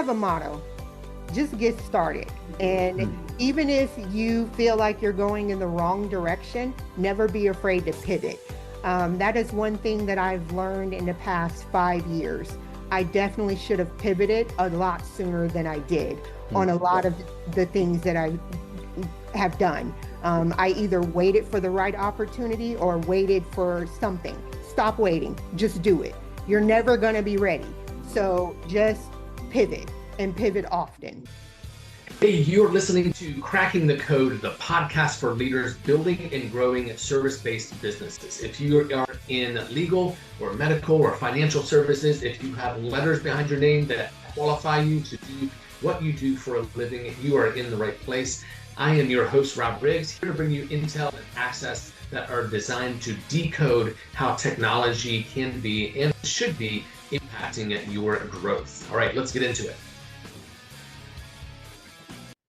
have a motto: just get started. And even if you feel like you're going in the wrong direction, never be afraid to pivot. That is one thing that I've learned in the past 5 years. I definitely should have pivoted a lot sooner than I did on a lot of the things that I have done. I either waited for the right opportunity or waited for something. Stop waiting, just do it. You're never going to be ready. So just pivot and pivot often. Hey, you're listening to Cracking the Code, the podcast for leaders building and growing service-based businesses. If you are in legal or medical or financial services, if you have letters behind your name that qualify you to do what you do for a living, you are in the right place. I am your host, Rob Riggs, here to bring you intel and access that are designed to decode how technology can be and should be impacting your growth. All right, let's get into it.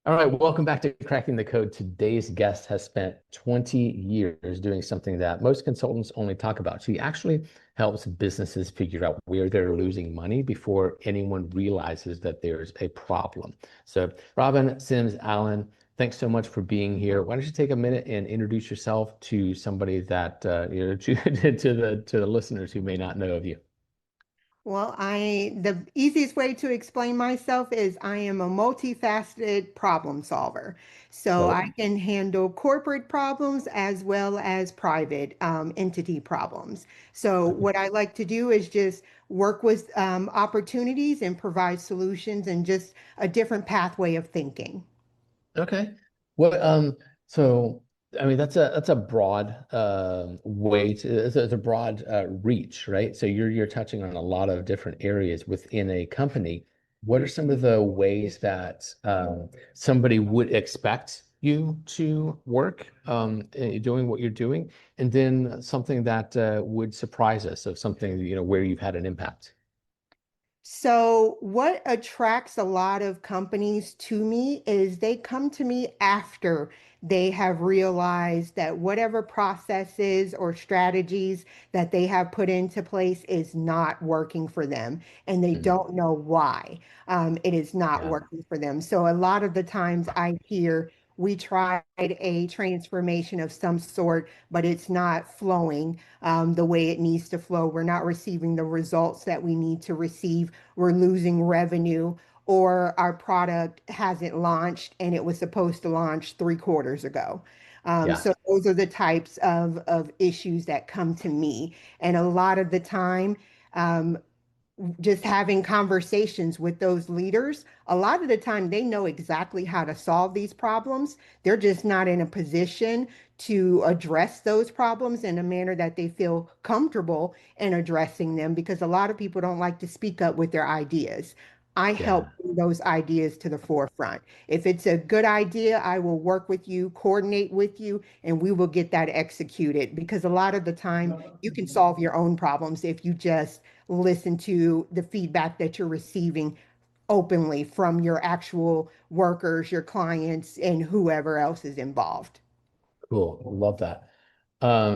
All right, welcome back to Cracking the Code. Today's guest has spent 20 years doing something that most consultants only talk about. She actually helps businesses figure out where they're losing money before anyone realizes that there's a problem. So Robin Sims Allen, thanks so much for being here. Why don't you take a minute and introduce yourself to somebody that, to the listeners who may not know of you. Well, the easiest way to explain myself is I am a multifaceted problem solver. So Love I it. can handle corporate problems as well as private entity problems. So what I like to do is just work with opportunities and provide solutions and just a different pathway of thinking. Okay. Well, so I mean that's a broad way to it's a broad reach, right? So you're touching on a lot of different areas within a company. What are some of the ways that somebody would expect you to work doing what you're doing, and then something that would surprise us of something where you've had an impact? So, what attracts a lot of companies to me is they come to me after they have realized that whatever processes or strategies that they have put into place is not working for them, and they Mhm. don't know why it is not Yeah. working for them. So, a lot of the times I hear, we tried a transformation of some sort, but it's not flowing the way it needs to flow. We're not receiving the results that we need to receive. We're losing revenue, or our product hasn't launched and it was supposed to launch 3 quarters ago. Yeah. So those are the types of issues that come to me. And a lot of the time, um, just having conversations with those leaders, a lot of the time they know exactly how to solve these problems. They're just not in a position to address those problems in a manner that they feel comfortable in addressing them, because a lot of people don't like to speak up with their ideas. I help Yeah. bring those ideas to the forefront. If it's a good idea, I will work with you, coordinate with you, and we will get that executed, because a lot of the time you can solve your own problems if you just listen to the feedback that you're receiving openly from your actual workers, your clients, and whoever else is involved. Cool. Love that.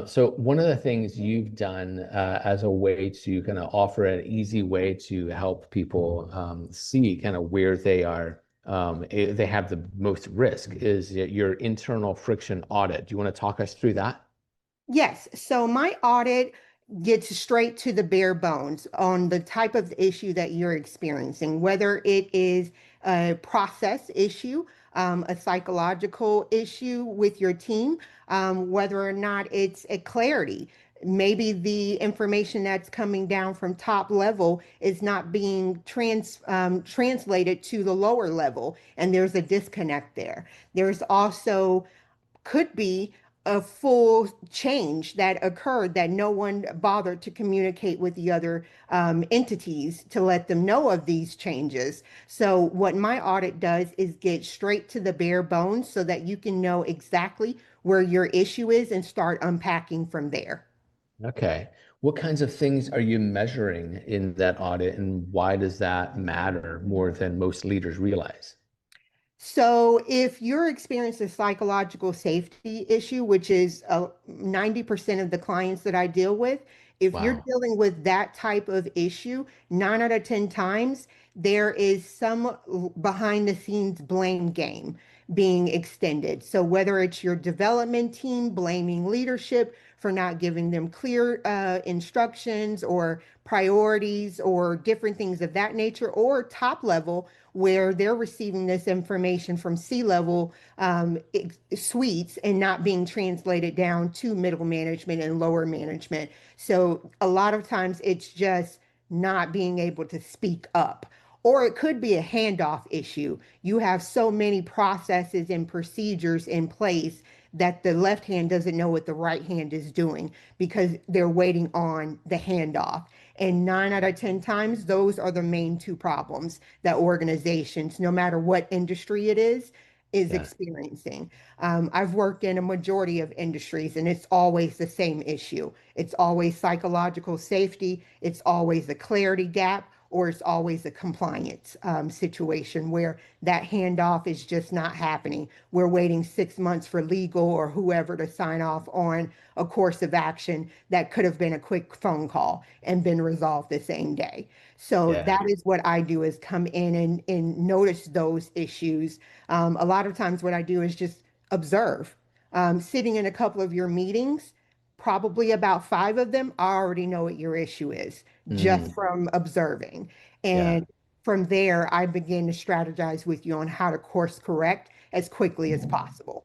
So one of the things you've done as a way to kind of offer an easy way to help people see kind of where they are, they have the most risk is your internal friction audit. Do you want to talk us through that? Yes. So my audit gets straight to the bare bones on the type of issue that you're experiencing, whether it is a process issue, a psychological issue with your team, whether or not it's a clarity. Maybe the information that's coming down from top level is not being translated to the lower level, and there's a disconnect there. There's also could be a full change that occurred that no one bothered to communicate with the other entities to let them know of these changes. So, what my audit does is get straight to the bare bones so that you can know exactly where your issue is and start unpacking from there. Okay. What kinds of things are you measuring in that audit, and why does that matter more than most leaders realize? So, if you're experiencing a psychological safety issue, which is 90% of the clients that I deal with, if you're Wow. dealing with that type of issue, 9 out of 10 times, there is some behind the scenes blame game being extended. So whether it's your development team blaming leadership for not giving them clear instructions or priorities or different things of that nature, or top level where they're receiving this information from C-level suites and not being translated down to middle management and lower management. So a lot of times it's just not being able to speak up. Or it could be a handoff issue. You have so many processes and procedures in place that the left hand doesn't know what the right hand is doing because they're waiting on the handoff. And 9 out of 10 times, those are the main two problems that organizations, no matter what industry it is Yeah. experiencing. I've worked in a majority of industries, and it's always the same issue. It's always psychological safety, it's always a clarity gap, or it's always a compliance situation where that handoff is just not happening. We're waiting 6 months for legal or whoever to sign off on a course of action that could have been a quick phone call and been resolved the same day. So Yeah. that is what I do is come in and notice those issues. A lot of times what I do is just observe. Sitting in a couple of your meetings, probably about five of them, I already know what your issue is just Mm, from observing. yeah. And from there, I begin to strategize with you on how to course correct as quickly as possible.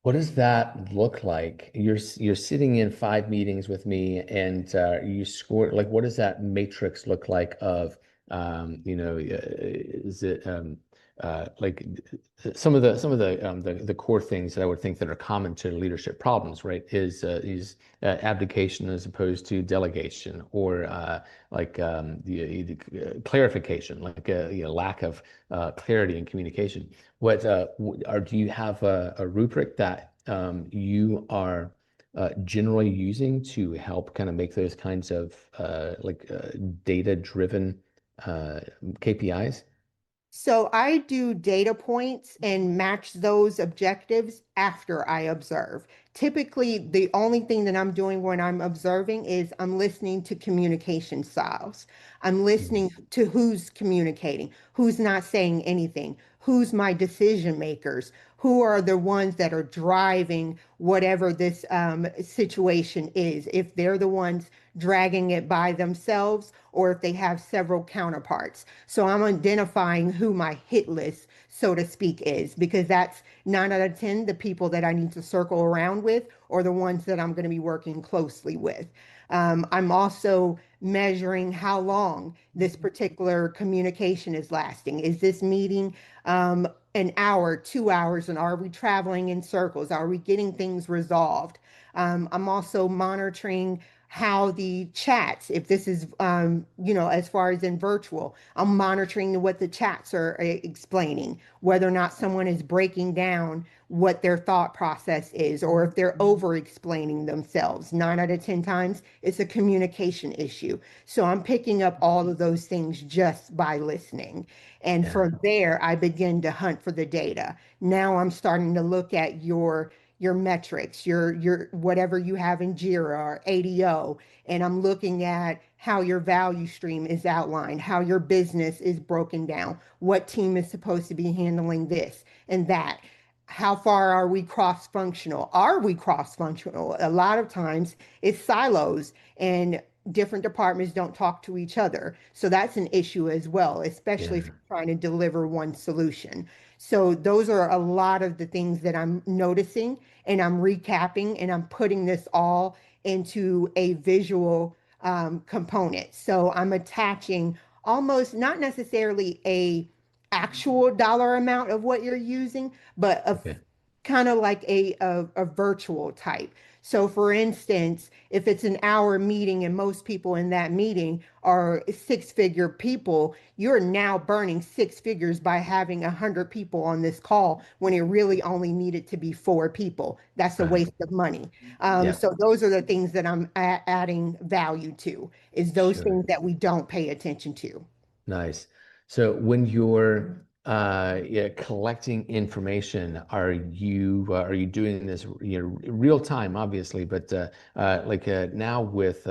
What does that look like? You're sitting in 5 meetings with me, and you score like what does that matrix look like of is it like some of the core things that I would think that are common to leadership problems, right? Is abdication as opposed to delegation, or the clarification, like lack of clarity and communication. Do you have a rubric that you are generally using to help kind of make those kinds of data-driven KPIs? So I do data points and match those objectives after I observe. Typically, the only thing that I'm doing when I'm observing is I'm listening to communication styles. I'm Mhm. listening to who's communicating, who's not saying anything, who's my decision makers, who are the ones that are driving whatever this situation is. If they're the ones dragging it by themselves or if they have several counterparts. So I'm identifying who my hit list, so to speak, is because that's 9 out of 10 the people that I need to circle around with or the ones that I'm going to be working closely with. I'm also measuring how long this particular communication is lasting. Is this meeting an hour, 2 hours, and are we traveling in circles? Are we getting things resolved? I'm also monitoring how the chats, if this is, as far as in virtual, I'm monitoring what the chats are explaining, whether or not someone is breaking down what their thought process is, or if they're over explaining themselves. 9 out of 10 times, it's a communication issue. So I'm picking up all of those things just by listening. And Yeah. from there, I begin to hunt for the data. Now I'm starting to look at your metrics, your whatever you have in Jira or ADO, and I'm looking at how your value stream is outlined, how your business is broken down, what team is supposed to be handling this and that. How far are we cross-functional? Are we cross-functional? A lot of times it's silos and different departments don't talk to each other. So that's an issue as well, especially if Yeah. you're trying to deliver one solution. So those are a lot of the things that I'm noticing and I'm recapping and I'm putting this all into a visual component. So I'm attaching almost not necessarily a actual dollar amount of what you're using, but a Okay. kind of like a virtual type. So for instance, if it's an hour meeting and most people in that meeting are six-figure people, you're now burning six figures by having 100 people on this call when it really only needed to be four people. That's a Right. waste of money. Yeah. So those are the things that I'm adding value to, is those Sure. things that we don't pay attention to. Nice. So when you're yeah, collecting information. Are you doing this, real time, obviously, but like now with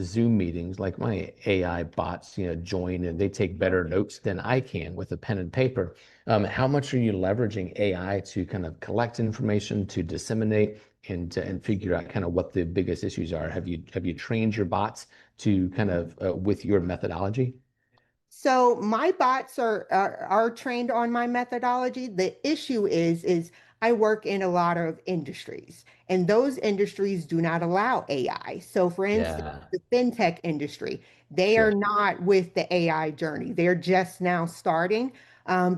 Zoom meetings, like my AI bots, join and they take better notes than I can with a pen and paper. How much are you leveraging AI to kind of collect information, to disseminate, and figure out kind of what the biggest issues are? Have you trained your bots to kind of with your methodology? So my bots are trained on my methodology. The issue is I work in a lot of industries, and those industries do not allow AI. So for instance, Yeah, the fintech industry, they are sure. not with the AI journey. They're just now starting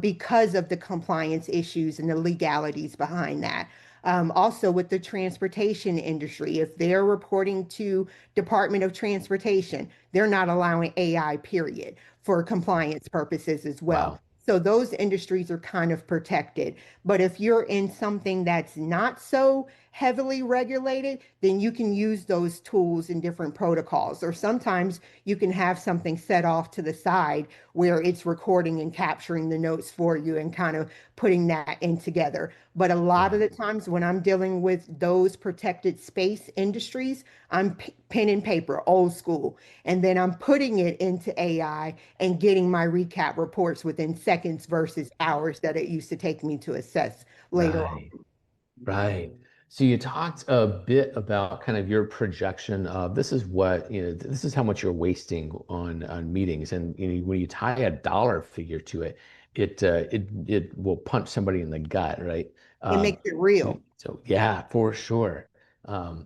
because of the compliance issues and the legalities behind that. Also with the transportation industry, if they're reporting to Department of Transportation, they're not allowing AI, period, for compliance purposes as well. Wow. So those industries are kind of protected. But if you're in something that's not so heavily regulated, then you can use those tools in different protocols. Or sometimes you can have something set off to the side where it's recording and capturing the notes for you and kind of putting that in together. But a lot of Yeah. the times when I'm dealing with those protected space industries, I'm pen and paper, old school. And then I'm putting it into AI and getting my recap reports within seconds versus hours that it used to take me to assess later Right. Right. So you talked a bit about kind of your projection of this is what, this is how much you're wasting on meetings. And when you tie a dollar figure to it, it will punch somebody in the gut, right? It Um, makes it so, real. so yeah, for sure.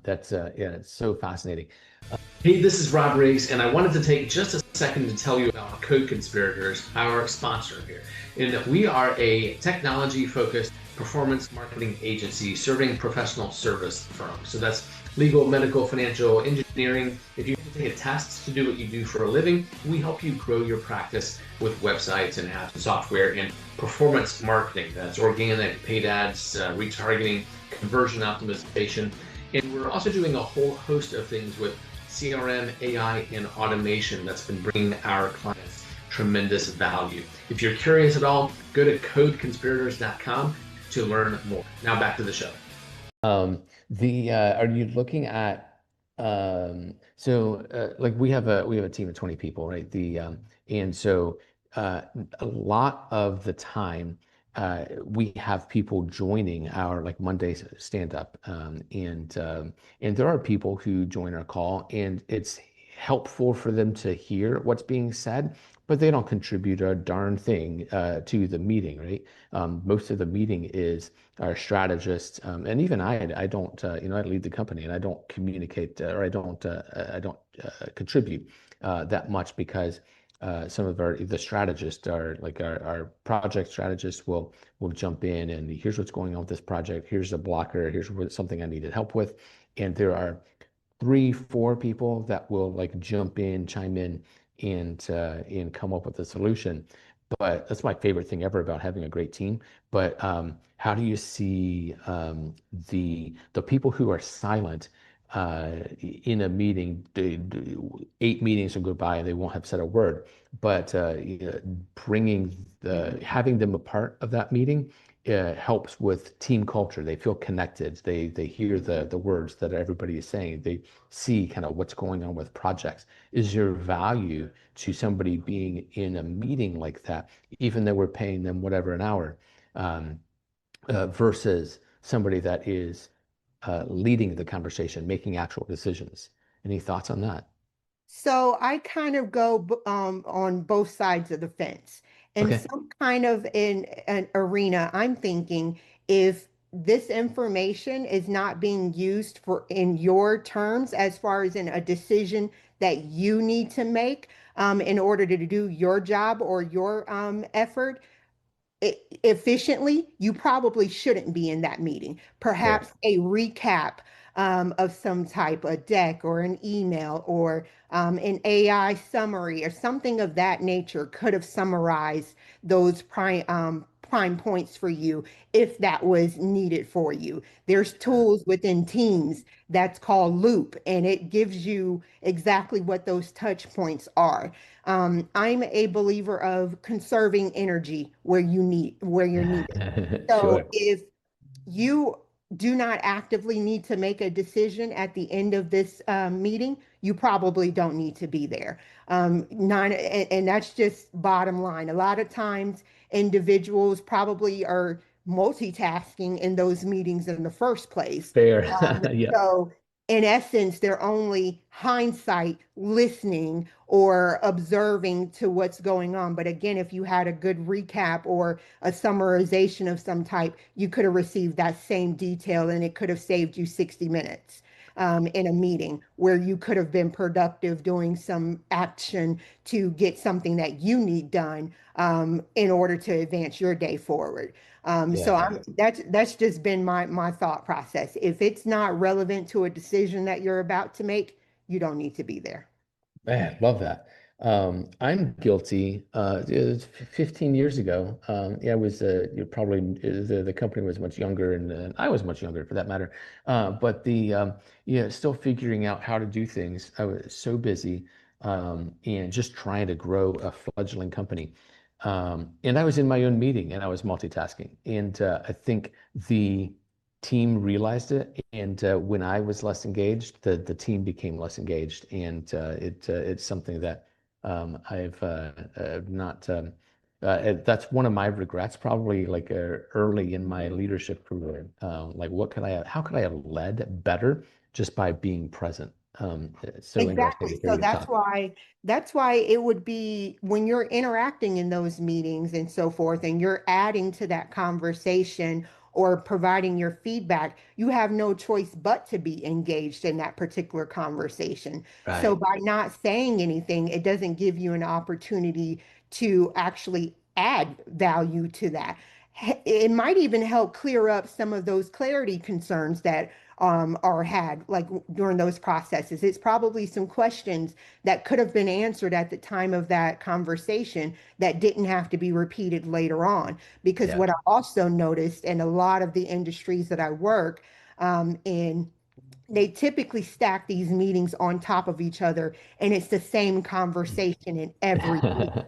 That's yeah, it's so fascinating. Hey, this is Rob Riggs, and I wanted to take just a second to tell you about Code Conspirators, our sponsor here. And we are a technology focused performance marketing agency serving professional service firms. So that's legal, medical, financial, engineering. If you have to take a test to do what you do for a living, we help you grow your practice with websites and apps and software and performance marketing. That's organic, paid ads, retargeting, conversion optimization. And we're also doing a whole host of things with CRM, AI, and automation that's been bringing our clients tremendous value. If you're curious at all, go to codeconspirators.com to learn more. Now back to the show. The Are you looking at like we have a team of 20 people, right? And so uh, a lot of the time we have people joining our like Monday stand up, and there are people who join our call, and it's helpful for them to hear what's being said, but they don't contribute a darn thing to the meeting, right? Most of the meeting is our strategist, and even I don't, I lead the company and I don't communicate or I don't contribute that much because some of the strategists are like our project strategists will jump in and here's what's going on with this project. Here's a blocker. Here's something I needed help with, and there are three, four people that will like jump in, chime in, and come up with a solution. But that's my favorite thing ever about having a great team. But how do you see the people who are silent in a meeting? 8 meetings will go by and they won't have said a word. But bringing having them a part of that meeting helps with team culture. They feel connected. They hear the words that everybody is saying. They see kind of what's going on with projects. Is there value to somebody being in a meeting like that, even though we're paying them whatever an hour, um, versus somebody that is leading the conversation, making actual decisions? Any thoughts on that? So I kind of go on both sides of the fence. In Okay. some kind of in an arena, I'm thinking if this information is not being used for in your terms, as far as in a decision that you need to make in order to do your job or your effort, efficiently, you probably shouldn't be in that meeting. Fair. Perhaps a recap of some type, a deck or an email or an AI summary or something of that nature could have summarized those prime points for you if that was needed for you. There's tools within Teams that's called Loop, and it gives you exactly what those touch points are. I'm a believer of conserving energy where you're needed. So Sure. if you do not actively need to make a decision at the end of this meeting, you probably don't need to be there. And that's just bottom line. A lot of times, individuals probably are multitasking in those meetings in the first place. Fair. Um, Yeah. so, in essence, they're only hindsight listening or observing to what's going on. But again, if you had a good recap or a summarization of some type, you could have received that same detail and it could have saved you 60 minutes in a meeting where you could have been productive doing some action to get something that you need done in order to advance your day forward. So Yeah. that's just been my thought process. If it's not relevant to a decision that you're about to make, you don't need to be there. Man, love that. I'm guilty. It was 15 years ago. Yeah, I was you probably the company was much younger, and I was much younger for that matter. But yeah, still figuring out how to do things. I was so busy, and just trying to grow a fledgling company. And I was in my own meeting, and I was multitasking. And I think the team realized it, and when I was less engaged, the team became less engaged, and it's something that I've not. That's one of my regrets, probably like early in my leadership career. Like, how could I have led better just by being present? It's so interesting to Exactly. hear So you talk. that's why it would be when you're interacting in those meetings and so forth, and you're adding to that conversation or providing your feedback, you have no choice but to be engaged in that particular conversation. So Right. by not saying anything, it doesn't give you an opportunity to actually add value to that. It might even help clear up some of those clarity concerns that are had like during those processes. It's probably some questions that could have been answered at the time of that conversation that didn't have to be repeated later on. Because Yeah. what I also noticed in a lot of the industries that I work in, they typically stack these meetings on top of each other, and it's the same conversation in every meeting.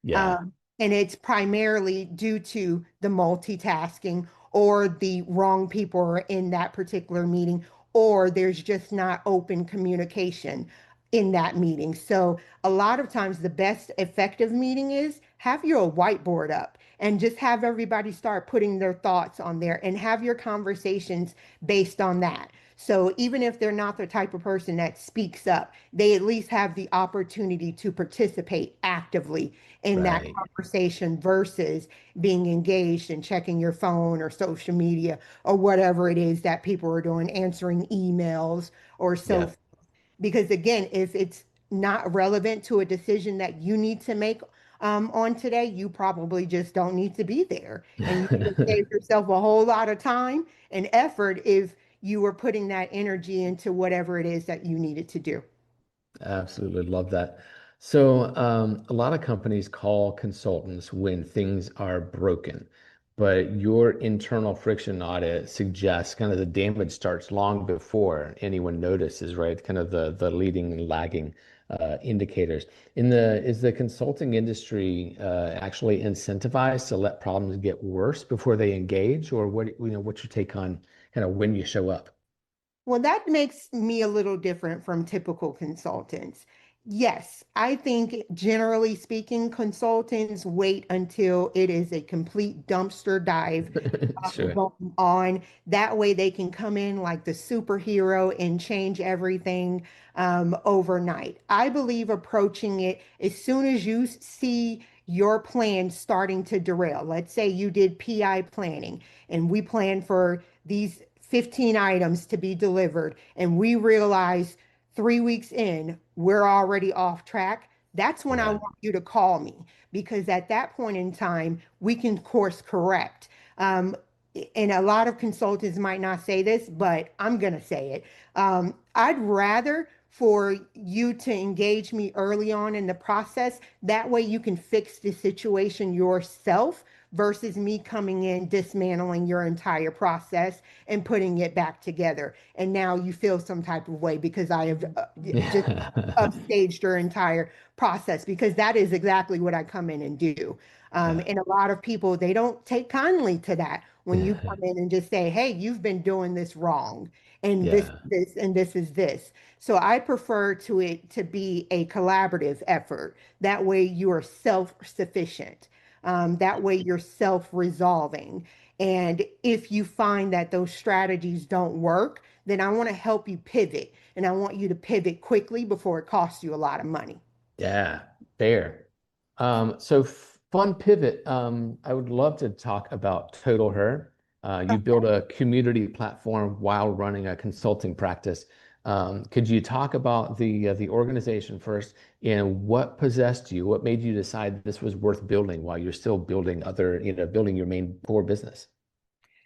Yeah. And it's primarily due to the multitasking or the wrong people are in that particular meeting, or there's just not open communication in that meeting. So a lot of times the best effective meeting is have your whiteboard up and just have everybody start putting their thoughts on there and have your conversations based on that. So even if they're not the type of person that speaks up, they at least have the opportunity to participate actively in that Right. conversation versus being engaged and checking your phone or social media or whatever it is that people are doing, answering emails or so. Yeah. Because again, if it's not relevant to a decision that you need to make on today, you probably just don't need to be there. And you could save yourself a whole lot of time and effort if you were putting that energy into whatever it is that you needed to do. Absolutely love that. So, a lot of companies call consultants when things are broken, but your internal friction audit suggests kind of the damage starts long before anyone notices, right? Kind of the leading and lagging indicators. Is the consulting industry actually incentivized to let problems get worse before they engage, or what's your take on kind of when you show up? Well, that makes me a little different from typical consultants. Yes, I think generally speaking, consultants wait until it is a complete dumpster dive Sure. going on. That way they can come in like the superhero and change everything overnight. I believe approaching it as soon as you see your plan starting to derail. Let's say you did PI planning and we planned for these 15 items to be delivered, and we realize 3 weeks in, we're already off track. That's when I Yeah. want you to call me because at that point in time, we can course correct. Um, and a lot of consultants might not say this, but I'm going to say it. I'd rather for you to engage me early on in the process. That way you can fix the situation yourself versus me coming in, dismantling your entire process and putting it back together. And now you feel some type of way because I have just Yeah. upstaged your entire process, because that is exactly what I come in and do. Yeah. And a lot of people, they don't take kindly to that when you Yeah. come in and just say, hey, you've been doing this wrong. And Yeah. and this is this. So I prefer to it to be a collaborative effort. That way you are self-sufficient. That way you're self-resolving. And if you find that those strategies don't work, then I want to help you pivot. And I want you to pivot quickly before it costs you a lot of money. Yeah, fair. So fun pivot. I would love to talk about Total Her. You build a community platform while running a consulting practice. Could you talk about the organization first and what possessed you? What made you decide this was worth building while you're still building building your main core business?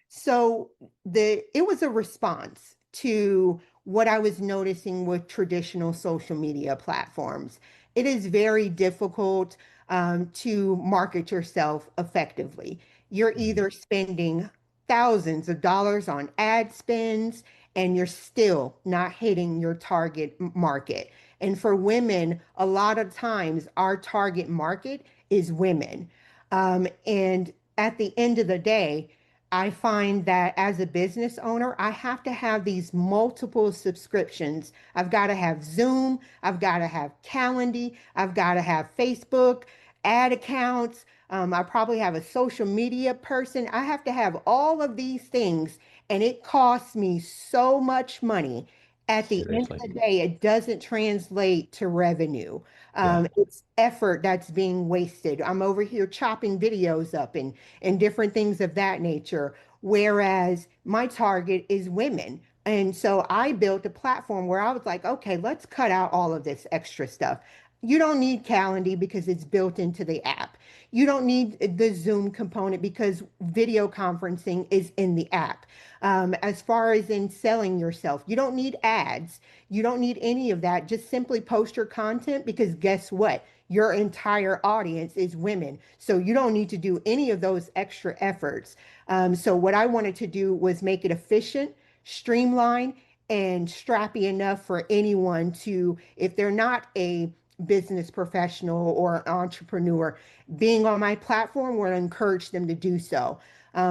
So it was a response to what I was noticing with traditional social media platforms. It is very difficult to market yourself effectively. You're Mhm. either spending thousands of dollars on ad spends and you're still not hitting your target market. And for women, a lot of times our target market is women. And at the end of the day, I find that as a business owner, I have to have these multiple subscriptions. I've got to have Zoom, I've got to have Calendly, I've got to have Facebook, ad accounts. I probably have a social media person. I have to have all of these things, and it costs me so much money. At the end Seriously. of the day, it doesn't translate to revenue. Yeah. It's effort that's being wasted. I'm over here chopping videos up and different things of that nature. Whereas my target is women. And so I built a platform where I was like, okay, let's cut out all of this extra stuff. You don't need Calendly because it's built into the app. You don't need the Zoom component because video conferencing is in the app. As far as in selling yourself, you don't need ads. You don't need any of that. Just simply post your content, because guess what? Your entire audience is women. So you don't need to do any of those extra efforts. So what I wanted to do was make it efficient, streamlined, and strappy enough for anyone to, if they're not a business professional or an entrepreneur, being on my platform will encourage them to do so.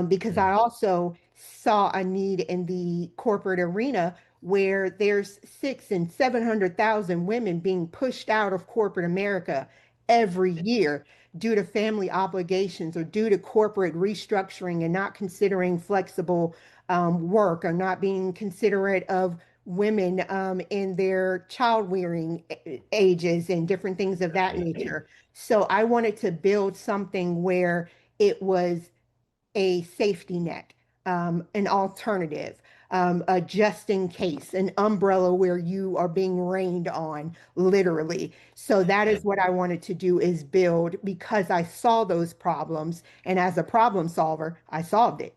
Because I Mm. also saw a need in the corporate arena where there's 600,000 and 700,000 women being pushed out of corporate America every year due to family obligations or due to corporate restructuring and not considering flexible work, or not being considerate of women in their child rearing ages and different things of that Right. nature. So I wanted to build something where it was a safety net, an alternative, a just in case, an umbrella where you are being rained on, literally. So that is what I wanted to do, is build, because I saw those problems, and as a problem solver, I solved it.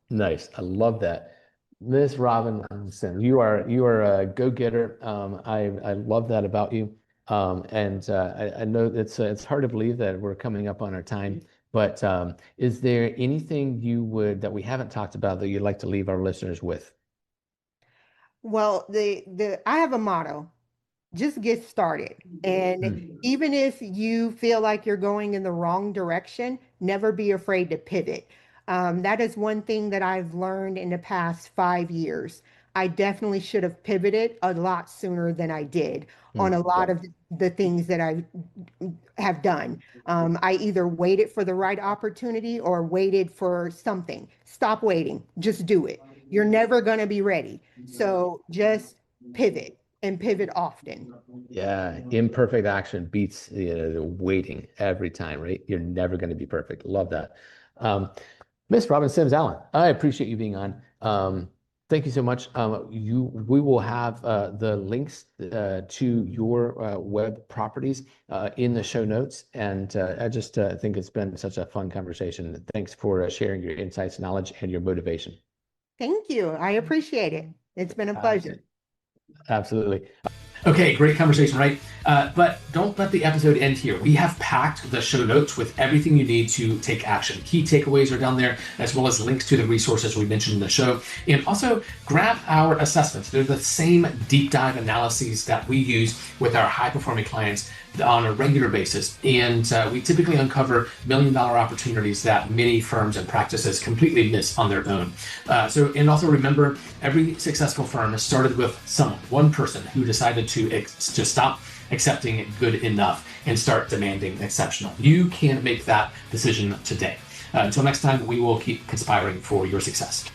Nice. I love that. Miss Robin Sims, you are a go-getter. I love that about you. And I know it's hard to believe that we're coming up on our time, but is there anything you would that we haven't talked about that you'd like to leave our listeners with? Well, the I have a motto: just get started. And Mm, even if you feel like you're going in the wrong direction, never be afraid to pivot. That is one thing that I've learned in the past 5 years. I definitely should have pivoted a lot sooner than I did on a lot yeah. of the things that I have done. I either waited for the right opportunity or waited for something. Stop waiting, just do it. You're never going to be ready. So just pivot, and pivot often. Yeah, imperfect action beats waiting every time, right? You're never going to be perfect. Love that. Miss Robin Sims Allen, I appreciate you being on. Thank you so much. We will have the links to your web properties in the show notes, and I just think it's been such a fun conversation. Thanks for sharing your insights, knowledge, and your motivation. Thank you. I appreciate it. It's been a Uh, pleasure. Absolutely. Okay, great conversation, right? But don't let the episode end here. We have packed the show notes with everything you need to take action. Key takeaways are down there, as well as links to the resources we mentioned in the show. And also grab our assessments. They're the same deep dive analyses that we use with our high performing clients on a regular basis. And we typically uncover $1 million opportunities that many firms and practices completely miss on their own. And also remember, every successful firm has started with someone, one person who decided to stop accepting good enough and start demanding exceptional. You can make that decision today. Until next time, we will keep conspiring for your success.